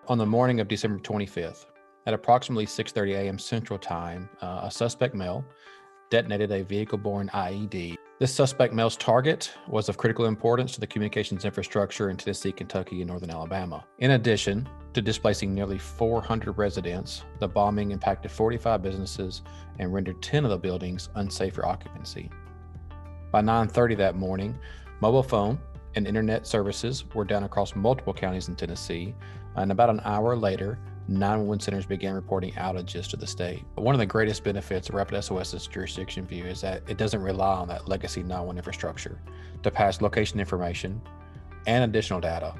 On the morning of December 25th, at approximately 6:30 a.m. Central Time, a suspect male detonated a vehicle-borne IED. This suspect male's target was of critical importance to the communications infrastructure in Tennessee, Kentucky, and northern Alabama. In addition to displacing nearly 400 residents, the bombing impacted 45 businesses and rendered 10 of the buildings unsafe for occupancy. By 9:30 that morning, mobile phone and internet services were down across multiple counties in Tennessee, and about an hour later, 911 centers began reporting outages to the state. But one of the greatest benefits of RapidSOS's jurisdiction view is that it doesn't rely on that legacy 911 infrastructure to pass location information and additional data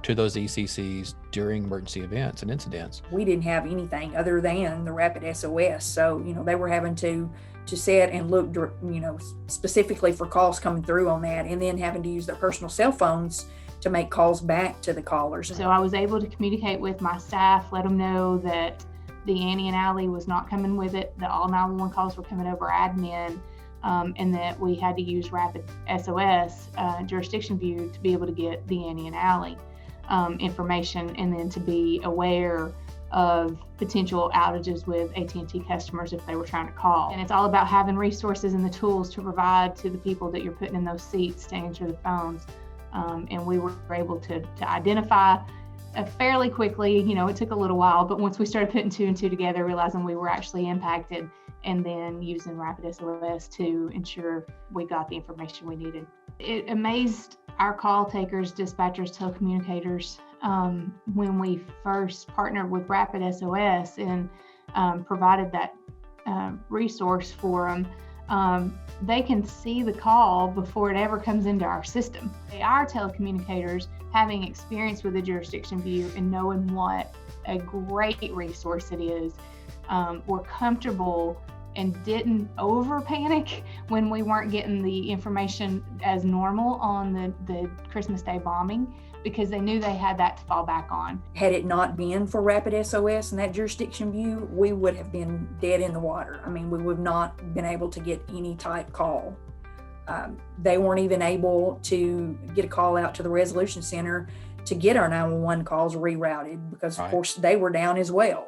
to those ECCs during emergency events and incidents. We didn't have anything other than the RapidSOS, so they were having to sit and look, specifically for calls coming through on that, and then having to use their personal cell phones to make calls back to the callers. So I was able to communicate with my staff, let them know that the Annie and Allie was not coming with it, that all 911 calls were coming over admin, and that we had to use RapidSOS jurisdiction view to be able to get the Annie and Allie information, and then to be aware of potential outages with AT&T customers if they were trying to call. And it's all about having resources and the tools to provide to the people that you're putting in those seats to answer the phones. And we were able to identify fairly quickly. It took a little while, but once we started putting two and two together, realizing we were actually impacted, and then using RapidSOS to ensure we got the information we needed. It amazed our call takers, dispatchers, telecommunicators, when we first partnered with RapidSOS and provided that resource for them. They can see the call before it ever comes into our system. Our telecommunicators, having experience with the jurisdiction view and knowing what a great resource it is, were comfortable and didn't over panic when we weren't getting the information as normal on the Christmas Day bombing, because they knew they had that to fall back on. Had it not been for RapidSOS and that jurisdiction view, we would have been dead in the water. We would have not been able to get any type call. They weren't even able to get a call out to the resolution center to get our 911 calls rerouted, because of course they were down as well.